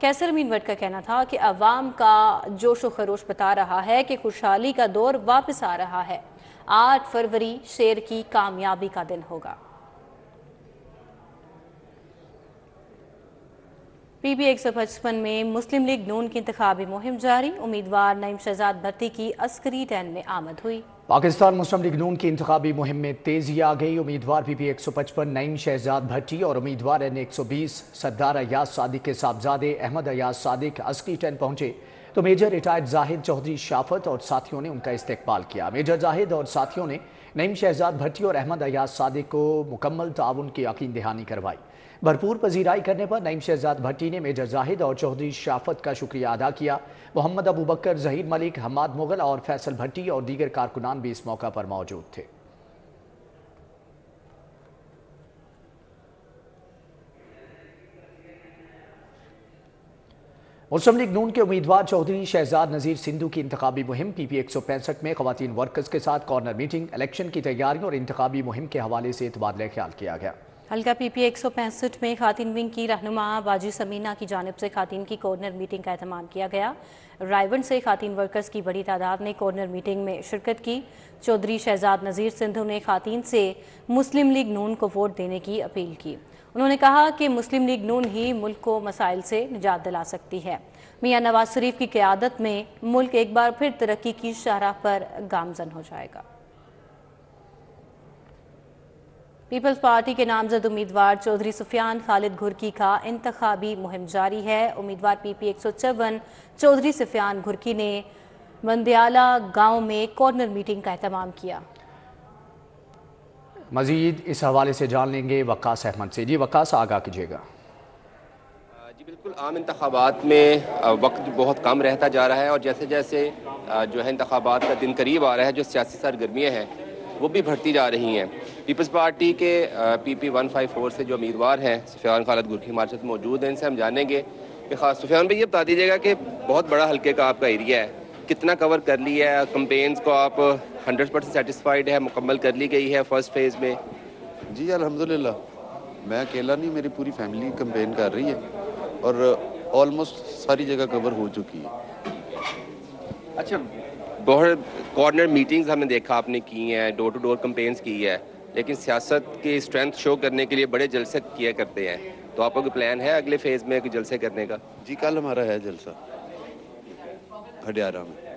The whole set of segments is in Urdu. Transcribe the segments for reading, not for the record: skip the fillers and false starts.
کیسر امین وٹ کا کہنا تھا کہ عوام کا جوش و خروش بتا رہا ہے کہ خوشحالی کا دور واپس آ رہا ہے۔ 8 فروری شیر کی کامیابی کا دن ہوگا۔ پی پی 155 میں مسلم لیگ نون کی انتخابی مہم جاری، امیدوار نعیم شہزاد بھٹی کی عسکری ٹین میں آمد ہوئی۔ پاکستان مسلم لیگ نون کی انتخابی مہم میں تیزی آ گئی۔ امیدوار پی پی 155 نعیم شہزاد بھٹی اور امیدوار این 120 سردار ایاز صادق کے صاحبزادے احمد ایاز صادق عسکری ٹین پہنچے تو میجر ریٹائرڈ زاہد چودھری شافت اور ساتھیوں نے ان کا استقبال کیا۔ میجر زاہد اور ساتھیوں نے نعیم شہزاد بھٹی اور احمد ایاز صادق کو مکمل تعاون کی یقین دہانی کروائی۔ بھرپور پذیرائی کرنے پر نعیم شہزاد بھٹی نے میجر زاہد اور چودھری شافت کا شکریہ ادا کیا۔ محمد ابوبکر، ظہیر ملک، حماد مغل اور فیصل بھٹی اور دیگر کارکنان بھی اس موقع پر موجود تھے۔ مسلم لیگ نون کے امیدوار چودھری شہزاد نذیر سندھو کی انتخابی مہم پی پی 165 میں خواتین ورکرز کے ساتھ کارنر میٹنگ، الیکشن کی تیاریوں اور انتخابی مہم کے حوالے سے تبادلہ خیال کیا گیا۔ حلقہ پی پی 165 میں خواتین ونگ کی رہنما باجی سمینہ کی جانب سے خواتین کی کارنر میٹنگ کا اہتمام کیا گیا۔ رائیونڈ سے خواتین ورکرز کی بڑی تعداد نے کارنر میٹنگ میں شرکت کی۔ چودھری شہزاد نذیر سندھو نے خواتین سے مسلم لیگ نون کو ووٹ دینے کی اپیل کی۔ انہوں نے کہا کہ مسلم لیگ نون ہی ملک کو مسائل سے نجات دلا سکتی ہے۔ میاں نواز شریف کی قیادت میں ملک ایک بار پھر ترقی کی شاہراہ پر گامزن ہو جائے گا۔ پیپلز پارٹی کے نامزد امیدوار چودھری سفیان خالد گھرکی کا انتخابی مہم جاری ہے۔ امیدوار پی پی 154 چودھری سفیان گھرکی نے مندیالہ گاؤں میں کارنر میٹنگ کا اہتمام کیا۔ مزید اس حوالے سے جان لیں گے وقاص احمد سے۔ جی وقاص، آگاہ کیجیے گا۔ جی بالکل، عام انتخابات میں وقت بہت کم رہتا جا رہا ہے اور جیسے جیسے جو ہے انتخابات کا دن قریب آ رہا ہے، جو سیاسی سرگرمیاں ہیں وہ بھی بڑھتی جا رہی ہیں۔ پیپلز پارٹی کے پی پی 154 سے جو امیدوار ہیں سفیان خالد گھرکی ہمارے ساتھ موجود ہیں، ان سے ہم جانیں گے کہ خاص سفیان بھائی یہ بتا دیجیے گا کہ بہت بڑا حلقے کا آپ کا ایریا ہے، کتنا کور کر لیا ہے؟ کمپینز کو آپ 100% سیٹسفائیڈ ہے، مکمل کر لی گئی ہے فرسٹ فیز میں؟ جی الحمدللہ، میں اکیلا نہیں، میری پوری فیملی کمپین کر رہی ہے اور آلموسٹ ساری جگہ کور ہو چکی ہے۔ اچھا، بہت کارنر میٹنگز ہم نے دیکھا آپ نے کی ہیں، ڈور ٹو ڈور کمپینز کی ہے، لیکن سیاست کی اسٹرینتھ شو کرنے کے لیے بڑے جلسے کیا کرتے ہیں، تو آپ کا کوئی پلان ہے اگلے فیز میں کوئی جلسے کرنے کا؟ جی کل ہمارا ہے جلسہ ہڈیارہ میں،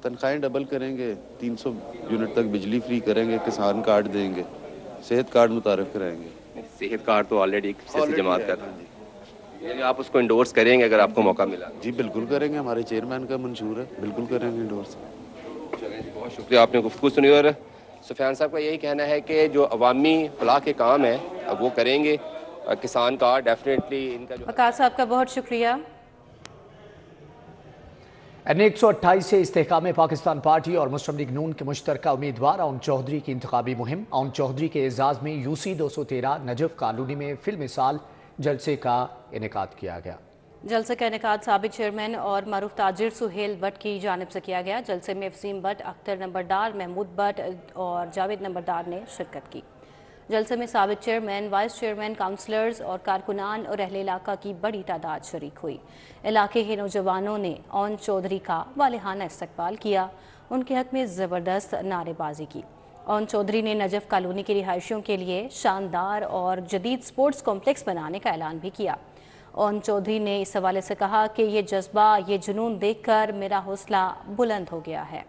تنخواہیں ڈبل کریں گے، 300 یونٹ تک بجلی فری کریں گے، کسان کارڈ دیں گے، صحت کارڈ متعارف کرائیں گے۔ صحت کارڈ تو آلریڈی سیاسی جماعت کر رہا ہے، یعنی آپ اس کو انڈورس کریں گے اگر آپ کو موقع ملا؟ جی بالکل کریں گے، ہمارے چیئرمین کا منشور ہے، بالکل کریں گے انڈورس۔ بہت شکریہ، آپ نے گفتگو سنی۔ اور سفیان صاحب کا یہی کہنا ہے کہ جو عوامی فلاح کے کام ہیں وہ کریں گے، کسان کارڈ ڈیفینیٹلی ان کا جو… وقاص صاحب کا بہت شکریہ۔ این 128 سے استحکام پاکستان پارٹی اور مسلم لیگ نون کے مشترکہ امیدوار اون چودھری کی انتخابی مہم۔ اون چودھری کے اعزاز میں یو سی 213 نجف کالونی میں فی المثال جلسے کا انعقاد کیا گیا۔ جلسے کا انعقاد سابق چیئرمین اور معروف تاجر سہیل بٹ کی جانب سے کیا گیا۔ جلسے میں وسیم بٹ، اختر نمبردار، محمود بٹ اور جاوید نمبردار نے شرکت کی۔ جلسے میں سابق چیئرمین، وائس چیئرمین، کاؤنسلرز اور کارکنان اور اہل علاقہ کی بڑی تعداد شریک ہوئی۔ علاقے کے نوجوانوں نے اون چودھری کا والہانہ استقبال کیا، ان کے حق میں زبردست نعرے بازی کی۔ اون چودھری نے نجف کالونی کی رہائشیوں کے لیے شاندار اور جدید سپورٹس کمپلیکس بنانے کا اعلان بھی کیا۔ اون چودھری نے اس حوالے سے کہا کہ یہ جذبہ، یہ جنون دیکھ کر میرا حوصلہ بلند ہو گیا ہے۔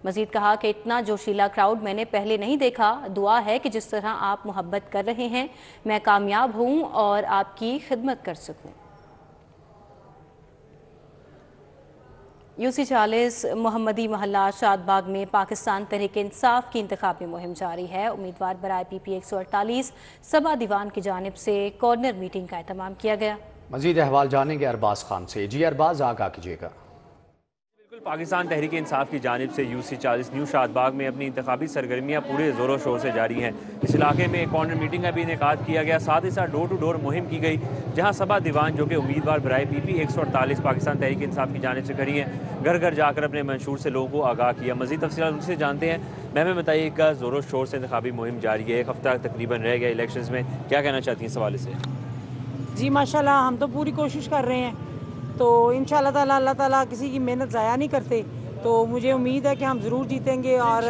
مزید کہا کہ اتنا جوشیلا کراؤڈ میں نے پہلے نہیں دیکھا، دعا ہے کہ جس طرح آپ محبت کر رہے ہیں میں کامیاب ہوں اور آپ کی خدمت کر سکوں۔ یو سی 40 محمدی محلہ شاد باغ میں پاکستان تحریک انصاف کی انتخابی مہم جاری ہے۔ امیدوار برائے پی پی 148 سبا دیوان کی جانب سے کارنر میٹنگ کا اہتمام کیا گیا۔ مزید احوال جانیں گے ارباز خان سے۔ جی ارباز، آگاہ کیجیے گا۔ پاکستان تحریک انصاف کی جانب سے یو سی 40 نیو شاد باغ میں اپنی انتخابی سرگرمیاں پورے زور و شور سے جاری ہیں۔ اس علاقے میں کارنر میٹنگ کا بھی انعقاد کیا گیا، ساتھ ہی ساتھ ڈور ٹو ڈور مہم کی گئی، جہاں سبا دیوان جو کہ امیدوار برائے پی پی 148 پاکستان تحریک انصاف کی جانب سے کھڑی ہیں، گھر گھر جا کر اپنے منشور سے لوگوں کو آگاہ کیا۔ مزید تفصیلات ان سے جانتے ہیں۔ میں بتائیے گا، زور و شور سے انتخابی مہم جاری ہے، ایک ہفتہ تقریباً رہ گیا الیکشنز میں، کیا کہنا چاہتی ہیں اس حوالے سے؟ جی ماشاءاللہ، ہم تو پوری کوشش کر رہے ہیں تو انشاءاللہ تعالی اللہ تعالیٰ کسی کی محنت ضائع نہیں کرتے. تو مجھے امید ہے کہ ہم ضرور جیتیں گے اور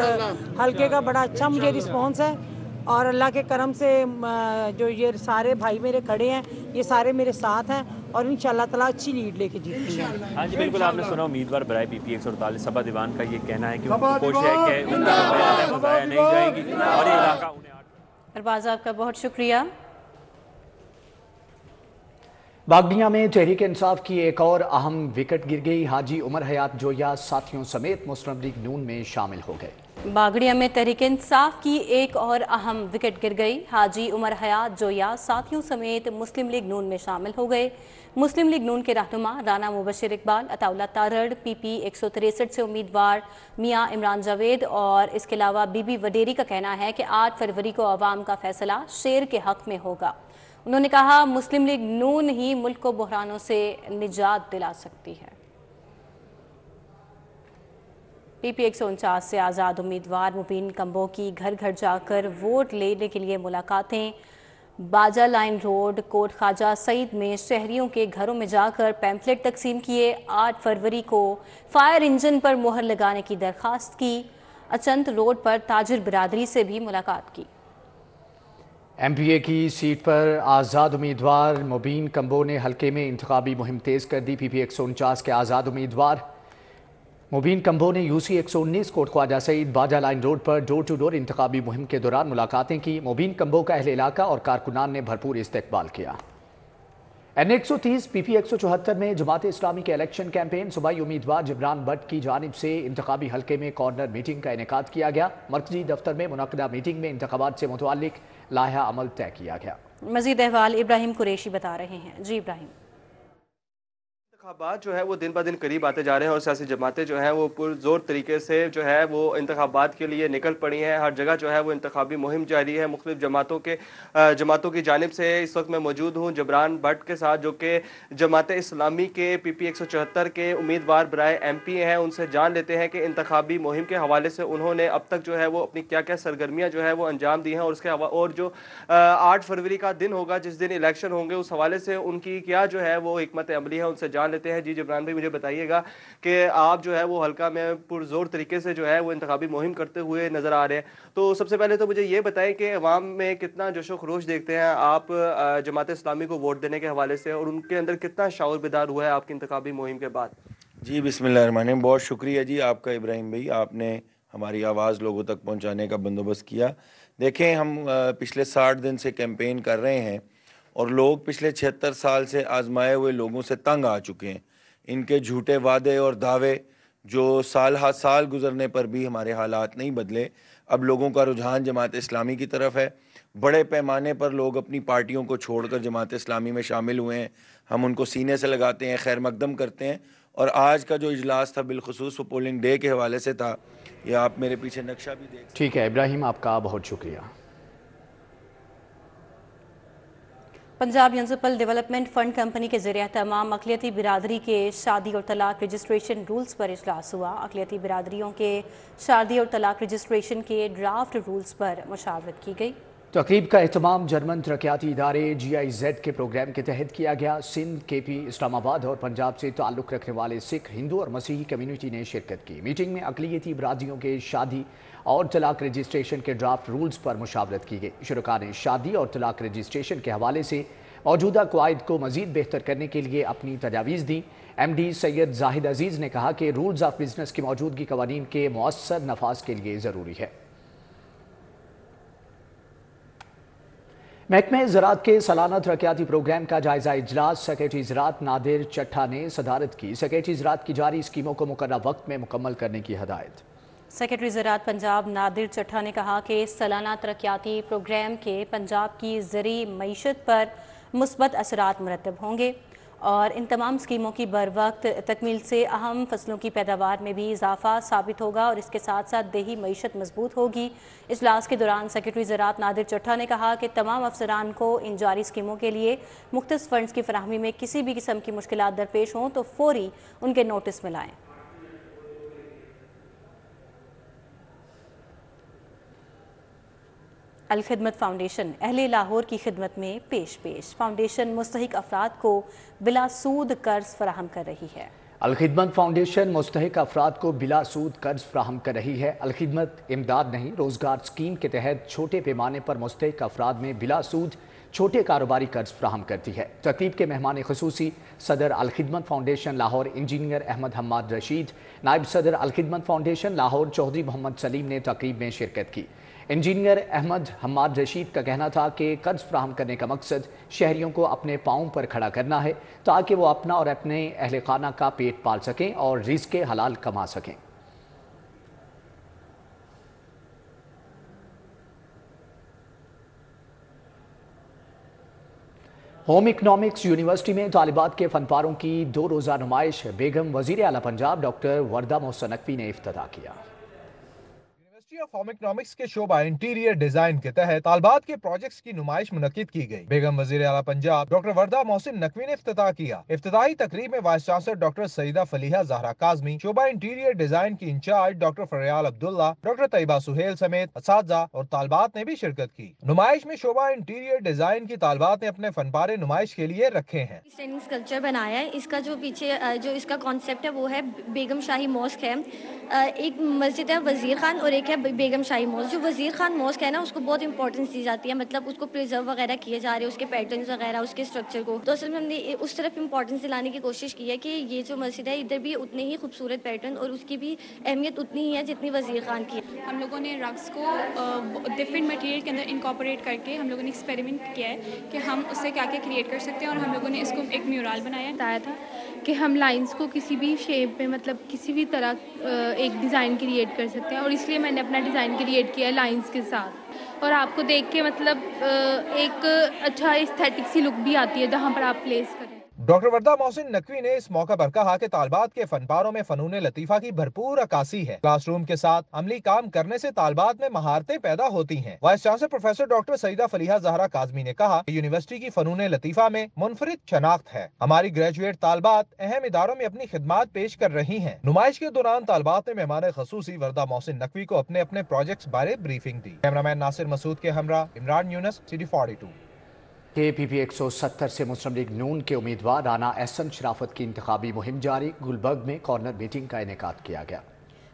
حلقے کا بڑا اچھا مجھے رسپانس ہے اور اللہ کے کرم سے جو یہ سارے بھائی میرے کھڑے ہیں یہ سارے میرے ساتھ ہیں اور انشاءاللہ تعالیٰ اچھی لیڈ لے کے جیتیں گے. ہاں جی بالکل آپ نے سنا امیدوار برائے پی پی 148 صبا دیوان کا یہ کہنا ہے کہ ان کی کوشش ہے کہ ان کی جو محنت ہے وہ ضائع نہیں جائے گی اور یہ علاقہ انہیں ارباز آپ کا بہت شکریہ. باگڈیا میں تحریک انصاف کی ایک اور اہم وکٹ گر گئی. حاجی عمر حیات جویا ساتھیوں سمیت مسلم لیگ نون میں شامل ہو گئے. باگڑیا میں تحریک انصاف کی ایک اور اہم وکٹ گر گئی. حاجی عمر حیات جویا ساتھیوں سمیت مسلم لیگ نون میں شامل ہو گئے. مسلم لیگ نون کے رہنما رانا مبشر اقبال، عطا اللہ تارڑ، پی پی 163 سے امیدوار میاں عمران جاوید اور اس کے علاوہ بی بی وڈیری کا کہنا ہے کہ 8 فروری کو عوام کا فیصلہ شیر کے حق میں ہوگا. انہوں نے کہا مسلم لیگ نون ہی ملک کو بحرانوں سے نجات دلا سکتی ہے. پی پی 149 سے آزاد امیدوار مبین کمبو کی گھر گھر جا کر ووٹ لینے کے لیے ملاقاتیں. باجا لائن روڈ کوٹ خواجہ سعید میں شہریوں کے گھروں میں جا کر پیمفلٹ تقسیم کیے. 8 فروری کو فائر انجن پر مہر لگانے کی درخواست کی. اچنت روڈ پر تاجر برادری سے بھی ملاقات کی. ایم پی اے کی سیٹ پر آزاد امیدوار مبین کمبو نے حلقے میں انتخابی مہم تیز کر دی. پی پی 149 کے آزاد امیدوار مبین کمبو نے you C 119 quote Khawaja Saeed Baja line road پر ڈور ٹو ڈور انتخابی مہم کے دوران ملاقاتیں کی. مبین کمبو کا اہل علاقہ اور کارکنان نے بھرپور استقبال کیا. این 130 پی پی 174 میں جماعت اسلامی کے الیکشن کیمپین صوبائی امیدوار جبران بٹ کی جانب سے انتخابی حلقے میں کارنر میٹنگ کا انعقاد کیا گیا. مرکزی دفتر میں منعقدہ میٹنگ میں انتخابات سے متعلق لائحہ عمل طے کیا گیا. مزید احوال ابراہیم قریشی بتا رہے ہیں. جی ابراہیم. انتخابات جو ہے وہ دن بہ دن قریب آتے جا رہے ہیں اور سیاسی جماعتیں جو ہیں وہ پرزور طریقے سے جو ہے وہ انتخابات کے لیے نکل پڑی ہیں. ہر جگہ جو ہے وہ انتخابی مہم جاری ہے. مختلف جماعتوں کی جانب سے اس وقت میں موجود ہوں جبران بٹ کے ساتھ جو کہ جماعت اسلامی کے پی پی 174 کے امیدوار برائے ایم پی ہیں. ان سے جان لیتے ہیں کہ انتخابی مہم کے حوالے سے انہوں نے اب تک جو ہے وہ اپنی کیا کیا سرگرمیاں جو ہے وہ انجام دی ہیں اور اس کے اور جو 8 فروری کا دن ہوگا جس دن الیکشن ہوں گے اس حوالے سے ان کی کیا جو ہے وہ حکمت عملی ہے. ان سے جان لیتے ہیں. جی جبران بھائی مجھے بتائیے گا کہ آپ جو ہے وہ حلقہ میں پرزور طریقے سے جو ہے وہ انتخابی مہم کرتے ہوئے نظر آ رہے ہیں. تو سب سے پہلے تو مجھے یہ بتائیں کہ عوام میں کتنا جوش و خروش دیکھتے ہیں آپ جماعت اسلامی کو ووٹ دینے کے حوالے سے اور ان کے اندر کتنا شعور بیدار ہوا ہے آپ کی انتخابی مہم کے بعد؟ جی بسم اللہ الرحمن الرحیم. بہت شکریہ جی آپ کا ابراہیم بھائی. آپ نے ہماری آواز لوگوں تک پہنچانے کا بندوبست کیا. دیکھیں ہم پچھلے 60 دن سے کیمپین کر رہے ہیں اور لوگ پچھلے 76 سال سے آزمائے ہوئے لوگوں سے تنگ آ چکے ہیں. ان کے جھوٹے وعدے اور دعوے جو سال ہا سال گزرنے پر بھی ہمارے حالات نہیں بدلے. اب لوگوں کا رجحان جماعت اسلامی کی طرف ہے. بڑے پیمانے پر لوگ اپنی پارٹیوں کو چھوڑ کر جماعت اسلامی میں شامل ہوئے ہیں. ہم ان کو سینے سے لگاتے ہیں, خیر مقدم کرتے ہیں. اور آج کا جو اجلاس تھا بالخصوص وہ پولنگ ڈے کے حوالے سے تھا. یہ آپ میرے پیچھے نقشہ بھی دیکھ سکتے ہیں. ٹھیک ہے ابراہیم آپ کا بہت شکریہ. Punjab municipal development fund company کے زیر اہتمام اقلیتی برادری کے شادی اور طلاق رجسٹریشن رولز پر اجلاس ہوا. اقلیتی برادریوں کے شادی اور طلاق رجسٹریشن کے ڈرافٹ رولز پر مشاورت کی گئی. تقریب کا اہتمام جرمن ترقیاتی ادارے جی آئی زیڈ کے پروگرام کے تحت کیا گیا. سندھ، کے پی، اسلام آباد اور پنجاب سے تعلق رکھنے والے سکھ، ہندو اور مسیحی کمیونٹی نے شرکت کی. میٹنگ میں اقلیتی برادریوں کے شادی اور طلاق رجسٹریشن کے ڈرافٹ رولز پر مشاورت کی گئی. شرکاء نے شادی اور طلاق رجسٹریشن کے حوالے سے موجودہ قواعد کو مزید بہتر کرنے کے لیے اپنی تجاویز دی. ایم ڈی سید زاہد عزیز نے کہا کہ رولز آف بزنس کی موجودگی قوانین کے مؤثر نفاذ کے لیے ضروری ہے. محکمہ زراعت کے سالانہ ترقیاتی پروگرام کا جائزہ اجلاس سیکریٹری زراعت نادر چٹھا نے صدارت کی. سیکریٹری زراعت کی جاری اسکیموں کو مقررہ وقت میں مکمل کرنے کی ہدایت. سیکریٹری زراعت پنجاب نادر چٹھا نے کہا کہ سالانہ ترقیاتی پروگرام کے پنجاب کی زرعی معیشت پر مثبت اثرات مرتب ہوں گے اور ان تمام اسکیموں کی بروقت تکمیل سے اہم فصلوں کی پیداوار میں بھی اضافہ ثابت ہوگا اور اس کے ساتھ ساتھ دیہی معیشت مضبوط ہوگی. اجلاس کے دوران سیکریٹری زراعت نادر چٹھا نے کہا کہ تمام افسران کو ان جاری اسکیموں کے لیے مختص فنڈز کی فراہمی میں کسی بھی قسم کی مشکلات درپیش ہوں تو فوری ان کے نوٹس میں لائیں. الخدمت فاؤنڈیشن اہل لاہور کی خدمت میں پیش فاؤنڈیشن مستحق افراد کو بلا سود قرض فراہم کر رہی ہے۔ الخدمت فاؤنڈیشن مستحق افراد کو بلا سود قرض فراہم کر رہی ہے۔ الخدمت امداد نہیں روزگار اسکیم کے تحت چھوٹے پیمانے پر مستحق افراد میں بلا سود چھوٹے کاروباری قرض فراہم کرتی ہے۔ تقریب کے مہمان خصوصی صدر الخدمت فاؤنڈیشن لاہور انجینئر احمد حماد رشید، نائب صدر الخدمت فاؤنڈیشن لاہور چودھری محمد سلیم نے تقریب میں شرکت کی۔ انجینئر احمد حماد رشید کا کہنا تھا کہ قرض فراہم کرنے کا مقصد شہریوں کو اپنے پاؤں پر کھڑا کرنا ہے تاکہ وہ اپنا اور اپنے اہل خانہ کا پیٹ پال سکیں اور رزق حلال کما سکیں۔ ہوم اکنامکس یونیورسٹی میں طالبات کے فن پاروں کی 2 روزہ نمائش بیگم وزیر اعلیٰ پنجاب ڈاکٹر وردہ محسن نقوی نے افتتاح کیا۔ یونیورسٹی آف ہوم اکنامکس کے شعبہ انٹیریئر ڈیزائن کے تحت طالبات کے پروجیکٹس کی نمائش منعقد کی گئی۔ بیگم وزیر اعلیٰ پنجاب ڈاکٹر وردہ محسن نقوی نے افتتاح کیا۔ افتتاحی تقریب میں وائس چانسلر ڈاکٹر سیدہ فلیحہ زہرا کاظمی، شعبہ انٹیریئر ڈیزائن کی انچارج ڈاکٹر فریال عبداللہ، ڈاکٹر طیبہ سہیل سمیت اساتذہ اور طالبات نے بھی شرکت کی۔ نمائش میں شعبہ انٹیریئر ڈیزائن کی طالبات نے اپنے فن پارے نمائش کے لیے رکھے ہیں۔ اسکلپچر بنایا ہے، اس کا جو پیچھے جو اس کا کانسیپٹ ہے وہ ہے بیگم شاہی موسک ہے۔ ایک مسجد ہے وزیر خان اور ایک ہے بیگم شاہی موسک۔ جو وزیر خان موسک ہے نا، اس کو بہت امپورٹنس دی جاتی ہے، مطلب اس کو پریزرو وغیرہ کیے جا رہے ہیں، اس کے پیٹرنز وغیرہ، اس کے اسٹرکچر کو۔ تو اصل میں ہم نے اس طرف امپورٹنس دلانے کی کوشش کی ہے کہ یہ جو مسجد ہے ادھر بھی اتنے ہی خوبصورت پیٹرن اور اس کی بھی اہمیت اتنی ہی ہے جتنی وزیر خان کی ہے۔ ہم لوگوں نے رگس کو ڈفرینٹ مٹیریل کے اندر انکارپوریٹ کر کے ہم لوگوں نے ایکسپیریمنٹ کیا ہے کہ ہم اس سے کیا کیا کریٹ کر سکتے ہیں، اور ہم لوگوں نے اس کو ایک میورال بتایا تھا کہ ہم لائنس کو کسی بھی شیپ میں مطلب کسی بھی طرح ایک ڈیزائن کریٹ کر سکتے ہیں، اور اس لیے میں نے اپنا ڈیزائن کریٹ کیا ہے لائنس کے ساتھ، اور آپ کو دیکھ کے مطلب ایک اچھا ایستھیٹک سی لک بھی آتی ہے جہاں پر آپ پلیس کریں۔ ڈاکٹر وردہ محسن نقوی نے اس موقع پر کہا کہ طالبات کے فن پاروں میں فنون لطیفہ کی بھرپور عکاسی ہے۔ کلاس روم کے ساتھ عملی کام کرنے سے طالبات میں مہارتیں پیدا ہوتی ہیں۔ وائس چانسلر پروفیسر ڈاکٹر سیدہ فلیحہ زہرا کاظمی نے کہا کہ یونیورسٹی کی فنون لطیفہ میں منفرد شناخت ہے۔ ہماری گریجویٹ طالبات اہم اداروں میں اپنی خدمات پیش کر رہی ہیں۔ نمائش کے دوران طالبات نے مہمان خصوصی وردہ محسن نقوی کو اپنے اپنے پروجیکٹس بارے بریفنگ دی۔ کیمرامین ناصر مسعود کے ہمراہ عمران یونس، سٹی 42۔ پی پی 170 سے مسلم لیگ نون کے امیدوار رانا احسن شرافت کی انتخابی مہم جاری۔ گلبرگ میں کارنر میٹنگ کا انعقاد کیا گیا۔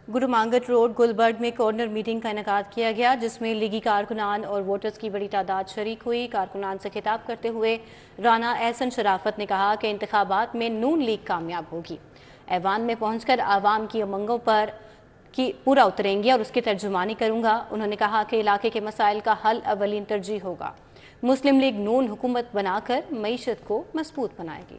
گرو مانگٹ روڈ گلبرگ میں کارنر میٹنگ کا انعقاد کیا گیا، جس میں لیگی کارکنان اور ووٹرز کی بڑی تعداد شریک ہوئی۔ کارکنان سے خطاب کرتے ہوئے رانا احسن شرافت نے کہا کہ انتخابات میں نون لیگ کامیاب ہوگی۔ ایوان میں پہنچ کر عوام کی امنگوں پر پورا اتریں گے اور اس کی ترجمانی کروں گا۔ انہوں نے کہا کہ علاقے کے مسائل کا حل اولین ترجیح ہوگا۔ مسلم لیگ نون حکومت بنا کر معیشت کو مضبوط بنائے گی۔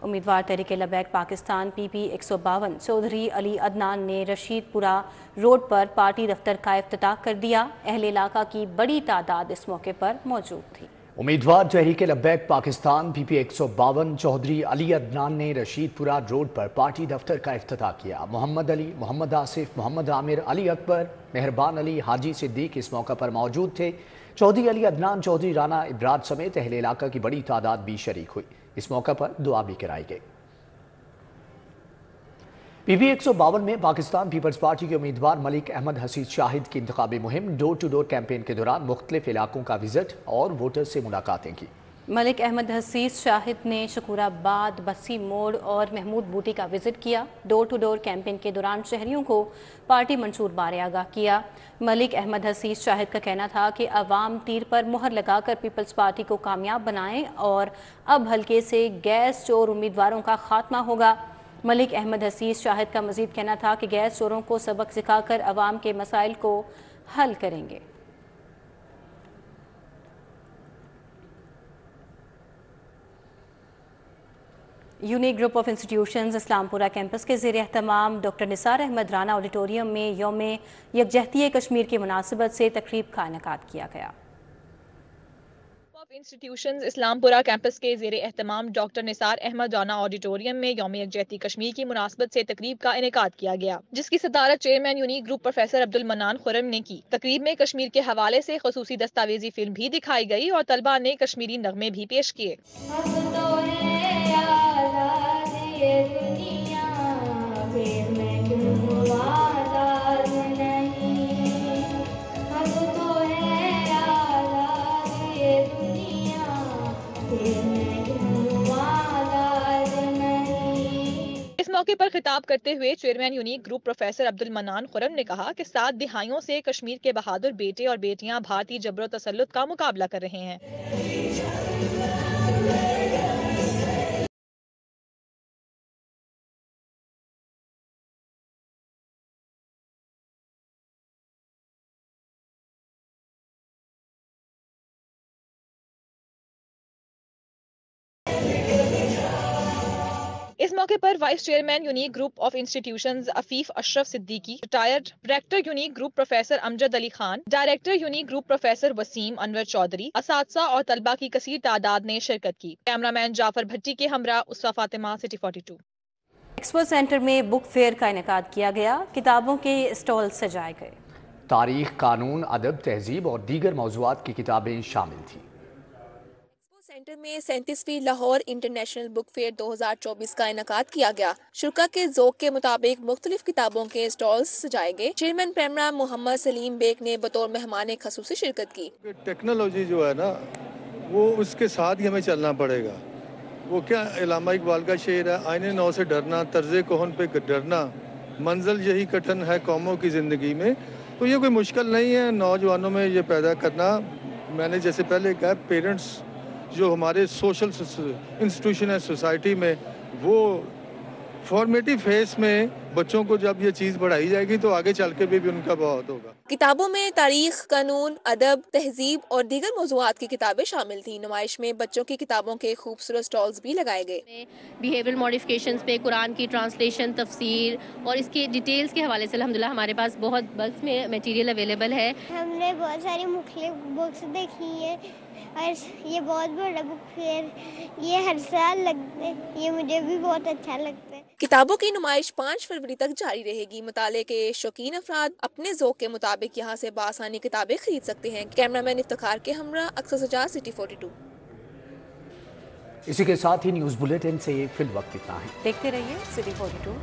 امیدوار تحریک لبیک پاکستان پی پی 152 چودھری علی عدنان نے رشید پورہ روڈ پر پارٹی دفتر کا افتتاح کر دیا۔ اہل علاقہ کی بڑی تعداد اس موقع پر موجود تھی۔ امیدوار تحریک لبیک پاکستان پی پی 152 چودھری علی عدنان نے رشید پورہ روڈ پر پارٹی دفتر کا افتتاح کیا۔ محمد علی، محمد آصف، محمد عامر، علی اکبر، مہربان علی، حاجی صدیق اس موقع پر موجود تھے۔ چودھری علی عدنان، چودھری رانا ابراج سمیت اہل علاقہ کی بڑی تعداد بھی شریک ہوئی۔ اس موقع پر دعا بھی کرائی گئی۔ پی پی 152 میں پاکستان پیپلز پارٹی کے امیدوار ملک احمد حسیس شاہد کی انتخابی مہم ڈور ٹو ڈور کیمپین کے دوران مختلف علاقوں کا وزٹ اور ووٹر سے ملاقاتیں کی۔ ملک احمد حسیس شاہد نے شکور آباد، بسی موڑ اور محمود بوٹی کا وزٹ کیا۔ ڈور ٹو ڈور کیمپین کے دوران شہریوں کو پارٹی منشور بارے آگاہ کیا۔ ملک احمد حسیس شاہد کا کہنا تھا کہ عوام تیر پر مہر لگا کر پیپلز پارٹی کو کامیاب بنائیں اور اب حلقے سے گیس چور امیدواروں کا خاتمہ ہوگا۔ ملک احمد حسیس شاہد کا مزید کہنا تھا کہ گیس چوروں کو سبق سکھا کر عوام کے مسائل کو حل کریں گے۔ یونیک گروپ آف انسٹیٹیوشنز اسلام پورہ کیمپس کے زیر اہتمام ڈاکٹر نثار احمد رانا آڈیٹوریم میں یوم یکجہتی کشمیر کی مناسبت سے تقریب کا انعقاد کیا گیا۔ انسٹیٹیوشنز اسلام پورہ کیمپس کے زیر اہتمام ڈاکٹر نثار احمد رانا آڈیٹوریم میں یوم یکجہتی کشمیر کی مناسبت سے تقریب کا انعقاد کیا گیا، جس کی صدارت chairman Unique group professor Abdul Mannan Khurram نے کی۔ تقریب میں کشمیر کے حوالے سے خصوصی دستاویزی فلم بھی دکھائی گئی اور طلباء نے کشمیری نغمے بھی پیش کیے۔ موقع پر خطاب کرتے ہوئے چیئرمین یونیک گروپ پروفیسر عبد المنان خرم نے کہا کہ 7 دہائیوں سے کشمیر کے بہادر بیٹے اور بیٹیاں بھارتی جبر و تسلط کا مقابلہ کر رہے ہیں۔ اس موقع پر vice chairman Unique group of institutions Afif Ashraf Siddiqui, retired director Unique group professor Amjad Ali Khan, director Unique group professor Waseem Anwar Chaudhry, اساتذہ اور طلبہ کی کثیر تعداد نے شرکت کی۔ کیمرہ مین جعفر بھٹی کے ہمراہ Asfa Fatima, city 42۔ Expo centre میں بک فیئر کا انعقاد کیا گیا، کتابوں کے اسٹال سجائے گئے۔ تاریخ، قانون، ادب، تہذیب اور دیگر موضوعات کی کتابیں شامل تھیں۔ سینٹر میں 37ویں لاہور انٹرنیشنل بک فیئر 2024 کا انعقاد کیا گیا۔ شرکا کے ذوق کے مطابق مختلف کتابوں کے اسٹالز سجائے گئے۔ چیئرمین پیمرا محمد سلیم بیگ نے بطور مہمان خصوصی شرکت کی۔ ٹیکنالوجی جو ہے نا وہ اس کے ساتھ ہی ہمیں چلنا پڑے گا۔ وہ کیا علامہ اقبال کا شعر ہے، آئینے نو سے ڈرنا، طرز کہن پہ ڈرنا، منزل یہی کٹھن ہے قوموں کی زندگی میں۔ تو یہ کوئی مشکل نہیں ہے نوجوانوں میں یہ پیدا کرنا۔ میں نے جیسے پہلے کہا، پیرنٹس جو ہمارے سوشل انسٹیٹیوشن ہے سوسائٹی میں، وہ فارمیٹیو فیس میں بچوں کو جب یہ چیز بڑھائی جائے گی تو آگے چل کے بھی ان کا بہت ہوگا۔ کتابوں میں تاریخ، قانون، ادب، تہذیب اور دیگر موضوعات کی کتابیں شامل تھیں۔ نمائش میں بچوں کی کتابوں کے خوبصورت سٹالز بھی لگائے گئے۔ بیہیویئر ماڈیفکیشنز پہ قرآن کی ٹرانسلیشن، تفسیر اور اس کے ڈیٹیلز کے حوالے سے الحمدللہ ہمارے پاس بہت بلکس میں میٹیریل اویلیبل ہے۔ ہم نے بہت ساری مختلف بکس دیکھی ہے اور یہ بہت بڑا بک فیئر یہ ہر سال لگتے، یہ مجھے بھی بہت اچھا لگتا ہے۔ کتابوں کی نمائش 5 فروری تک جاری رہے گی۔ مطالعے کے شوقین افراد اپنے ذوق کے مطابق یہاں سے بآسانی کتابیں خرید سکتے ہیں۔ کیمرہ مین افتخار کے ہمراہ اکثر سجاد، سٹی 42۔ اسی کے ساتھ ہی نیوز بلیٹن سے فی الوقت اتنا ہے۔ دیکھتے رہیے سٹی 42۔